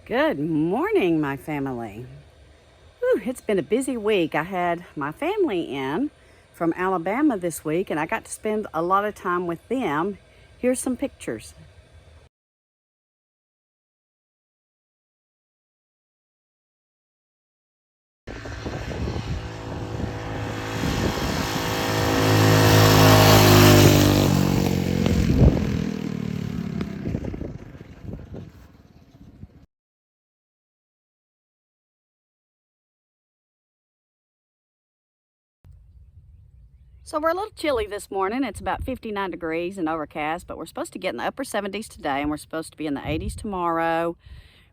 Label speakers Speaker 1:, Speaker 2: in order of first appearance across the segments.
Speaker 1: Good morning, my family. Whew, it's been a busy week. I had my family in from Alabama this week, and I got to spend a lot of time with them. Here's some pictures. So we're a little chilly this morning. It's about 59 degrees and overcast, but we're supposed to get in the upper 70s today, and we're supposed to be in the 80s tomorrow.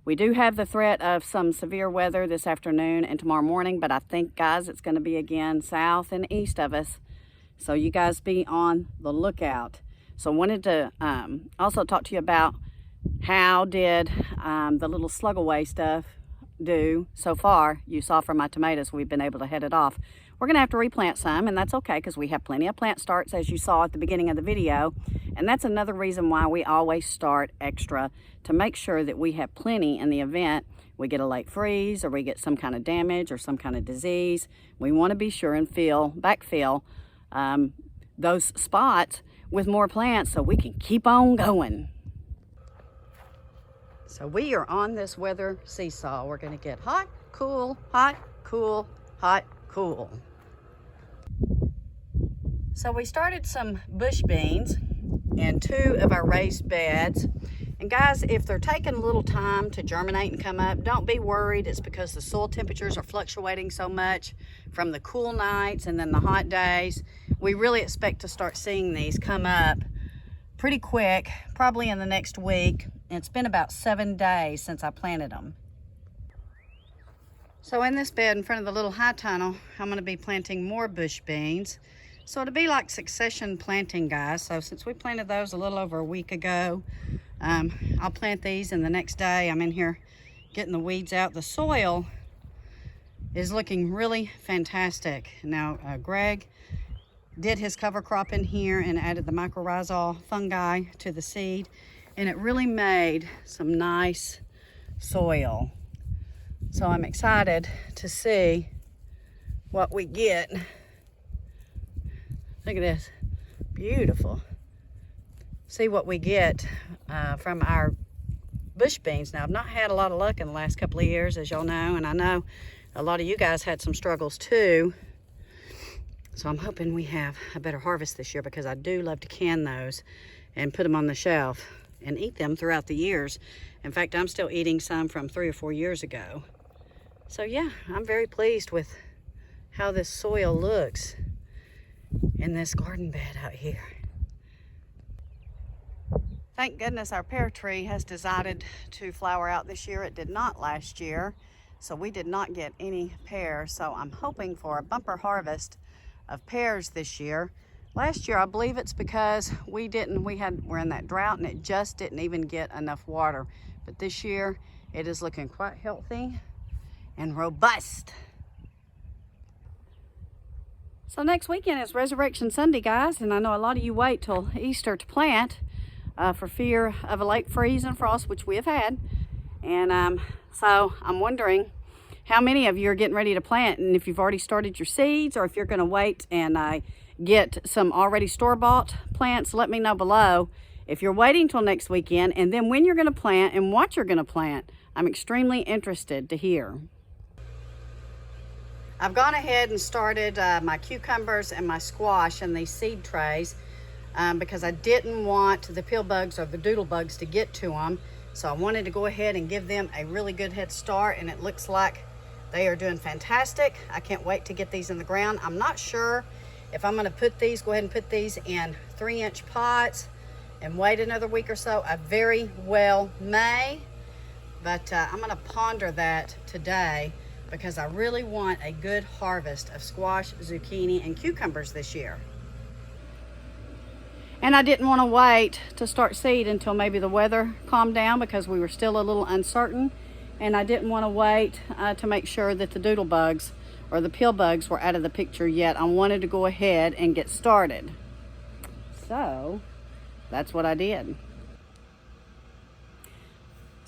Speaker 1: We do have the threat of some severe weather this afternoon and tomorrow morning, but I think, guys, it's going to be again south and east of us. So you guys be on the lookout. So I wanted to also talk to you about how did the little slug away stuff do so far. You saw from my tomatoes we've been able to head it off. We're gonna have to replant some, and that's okay because we have plenty of plant starts, as you saw at the beginning of the video. And that's another reason why we always start extra, to make sure that we have plenty in the event we get a late freeze or we get some kind of damage or some kind of disease. We want to be sure and backfill those spots with more plants so we can keep on going. So we are on this weather seesaw. We're going to get hot, cool, hot, cool, hot, cool. So we started some bush beans in 2 of our raised beds. And guys, if they're taking a little time to germinate and come up, don't be worried. It's because the soil temperatures are fluctuating so much from the cool nights and then the hot days. We really expect to start seeing these come up pretty quick, probably in the next week. It's been about 7 days since I planted them. So in this bed in front of the little high tunnel, I'm going to be planting more bush beans. So it'll be like succession planting, guys. So since we planted those a little over a week ago, I'll plant these, and the next day I'm in here getting the weeds out. The soil is looking really fantastic. Now, Greg did his cover crop in here and added the mycorrhizal fungi to the seed, and it really made some nice soil. So I'm excited to see what we get. Look at this, beautiful. See what we get from our bush beans. Now, I've not had a lot of luck in the last couple of years, as y'all know, and I know a lot of you guys had some struggles too. So I'm hoping we have a better harvest this year, because I do love to can those and put them on the shelf and eat them throughout the years. In fact, I'm still eating some from 3 or 4 years ago. So yeah, I'm very pleased with how this soil looks in this garden bed out here. Thank goodness our pear tree has decided to flower out this year. It did not last year, so we did not get any pears. So I'm hoping for a bumper harvest of pears this year. Last year, I believe it's because we're in that drought and it just didn't even get enough water. But this year, it is looking quite healthy and robust. So next weekend is Resurrection Sunday, guys, and I know a lot of you wait till Easter to plant for fear of a late freeze and frost, which we have had. And so I'm wondering how many of you are getting ready to plant, and if you've already started your seeds, or if you're going to wait and get some already store-bought plants. Let me know below if you're waiting till next weekend, and then when you're going to plant and what you're going to plant. I'm extremely interested to hear. I've gone ahead and started my cucumbers and my squash in these seed trays because I didn't want the pill bugs or the doodle bugs to get to them. So I wanted to go ahead and give them a really good head start, and it looks like they are doing fantastic. I can't wait to get these in the ground. I'm not sure if I'm gonna go ahead and put these in 3-inch pots and wait another week or so. I very well may, but I'm gonna ponder that today, because I really want a good harvest of squash, zucchini, and cucumbers this year. And I didn't want to wait to start seed until maybe the weather calmed down, because we were still a little uncertain, and I didn't want to wait to make sure that the doodle bugs or the pill bugs were out of the picture yet. I wanted to go ahead and get started. So that's what I did.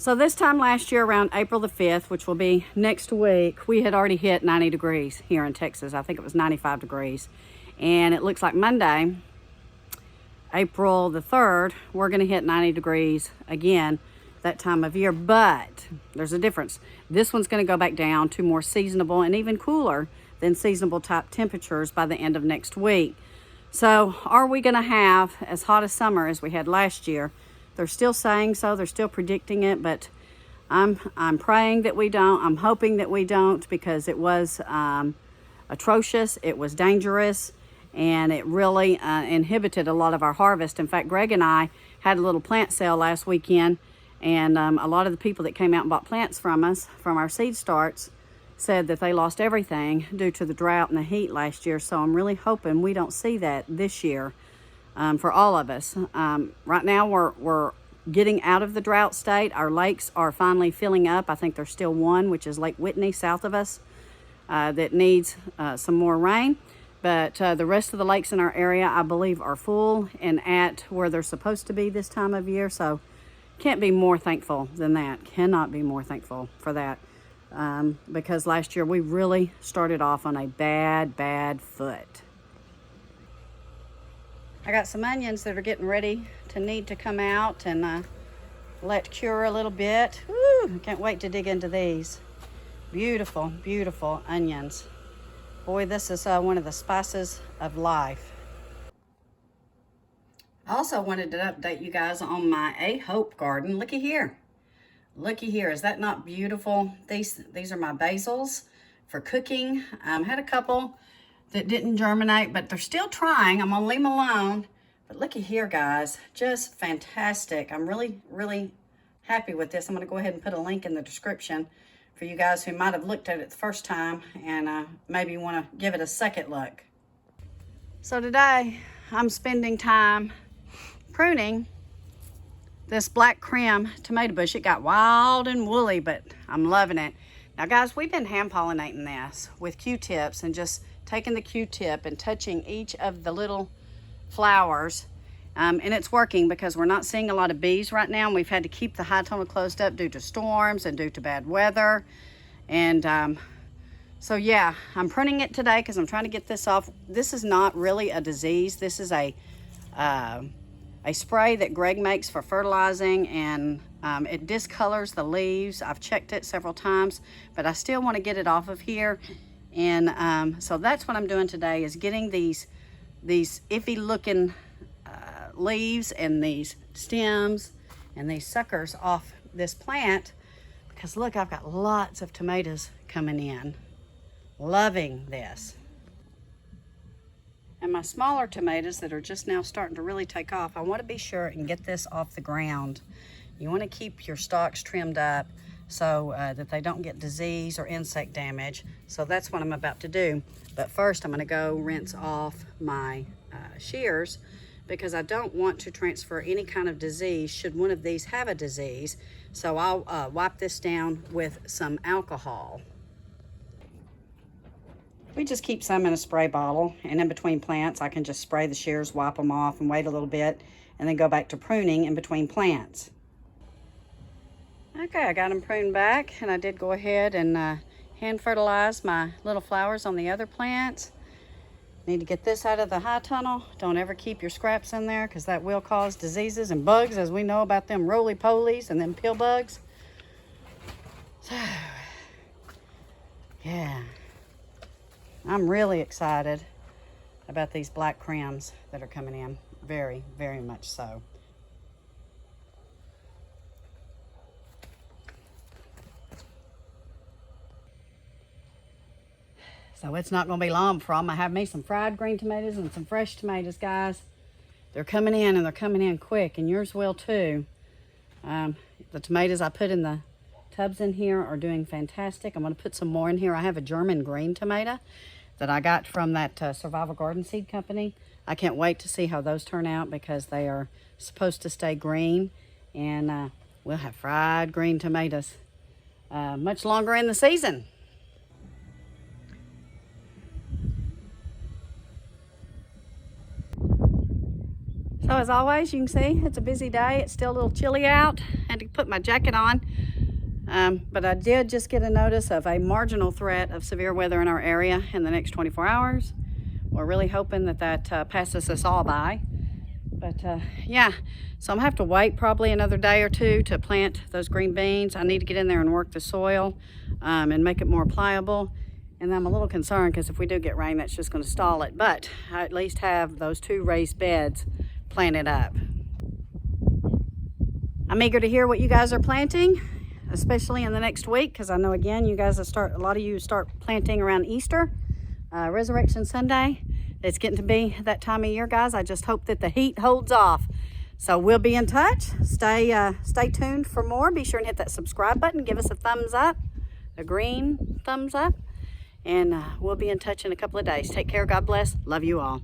Speaker 1: So this time last year, around April the 5th, which will be next week, we had already hit 90 degrees here in Texas. I think it was 95 degrees. And it looks like Monday, April the 3rd, we're gonna hit 90 degrees again that time of year, but there's a difference. This one's gonna go back down to more seasonable and even cooler than seasonable type temperatures by the end of next week. So are we gonna have as hot a summer as we had last year? They're still saying so, they're still predicting it, but I'm praying that we don't. I'm hoping that we don't, because it was atrocious, it was dangerous, and it really inhibited a lot of our harvest. In fact, Greg and I had a little plant sale last weekend, and a lot of the people that came out and bought plants from us, from our seed starts, said that they lost everything due to the drought and the heat last year. So I'm really hoping we don't see that this year. For all of us. Right now we're getting out of the drought state. Our lakes are finally filling up. I think there's still one, which is Lake Whitney south of us, that needs some more rain. But the rest of the lakes in our area, I believe, are full and at where they're supposed to be this time of year. So can't be more thankful than that. Cannot be more thankful for that. Because last year we really started off on a bad foot. I got some onions that are getting ready to need to come out and let cure a little bit. Woo, I can't wait to dig into these. Beautiful, beautiful onions. Boy, this is one of the spices of life. I also wanted to update you guys on my A Hope garden. Looky here. Looky here. Is that not beautiful? These are my basils for cooking. Had a couple that didn't germinate, but they're still trying. I'm gonna leave them alone. But looky here, guys, just fantastic. I'm really happy with this. I'm gonna go ahead and put a link in the description for you guys who might have looked at it the first time and maybe wanna give it a second look. So today, I'm spending time pruning this black creme tomato bush. It got wild and woolly, but I'm loving it. Now guys, we've been hand pollinating this with Q-tips and just taking the Q-tip and touching each of the little flowers. And it's working because we're not seeing a lot of bees right now. And we've had to keep the high tunnel closed up due to storms and due to bad weather. And so yeah, I'm pruning it today because I'm trying to get this off. This is not really a disease. This is a spray that Greg makes for fertilizing, and it discolors the leaves. I've checked it several times, but I still want to get it off of here. And so that's what I'm doing today, is getting these iffy looking leaves and these stems and these suckers off this plant, because look, I've got lots of tomatoes coming in. Loving this. And my smaller tomatoes that are just now starting to really take off, I want to be sure and get this off the ground. You want to keep your stalks trimmed up so that they don't get disease or insect damage. So that's what I'm about to do. But first I'm going to go rinse off my shears, because I don't want to transfer any kind of disease should one of these have a disease. So I'll wipe this down with some alcohol. We just keep some in a spray bottle, and in between plants I can just spray the shears, wipe them off, and wait a little bit, and then go back to pruning in between plants. Okay, I got them pruned back, and I did go ahead and hand fertilize my little flowers on the other plants. Need to get this out of the high tunnel. Don't ever keep your scraps in there, because that will cause diseases and bugs, as we know about them roly-polies and them pill bugs. So, yeah. I'm really excited about these black creams that are coming in. Very, very much so. So it's not going to be long before I'm going to have me some fried green tomatoes and some fresh tomatoes, guys. They're coming in, and they're coming in quick, and yours will too. The tomatoes I put in the tubs in here are doing fantastic. I'm going to put some more in here. I have a German green tomato that I got from that Survival Garden Seed Company. I can't wait to see how those turn out, because they are supposed to stay green, and we'll have fried green tomatoes much longer in the season. So as always, you can see it's a busy day. It's still a little chilly out. I had to put my jacket on. But I did just get a notice of a marginal threat of severe weather in our area in the next 24 hours. We're really hoping that passes us all by. But yeah, so I'm gonna have to wait probably another day or two to plant those green beans. I need to get in there and work the soil and make it more pliable. And I'm a little concerned because if we do get rain, that's just gonna stall it. But I at least have those 2 raised beds planted up. I'm eager to hear what you guys are planting, especially in the next week, because I know again you guys a lot of you start planting around Easter, Resurrection Sunday. It's getting to be that time of year, guys. I just hope that the heat holds off. So we'll be in touch. Stay tuned for more. Be sure and hit that subscribe button. Give us a thumbs up, a green thumbs up, and we'll be in touch in a couple of days. Take care. God bless. Love you all.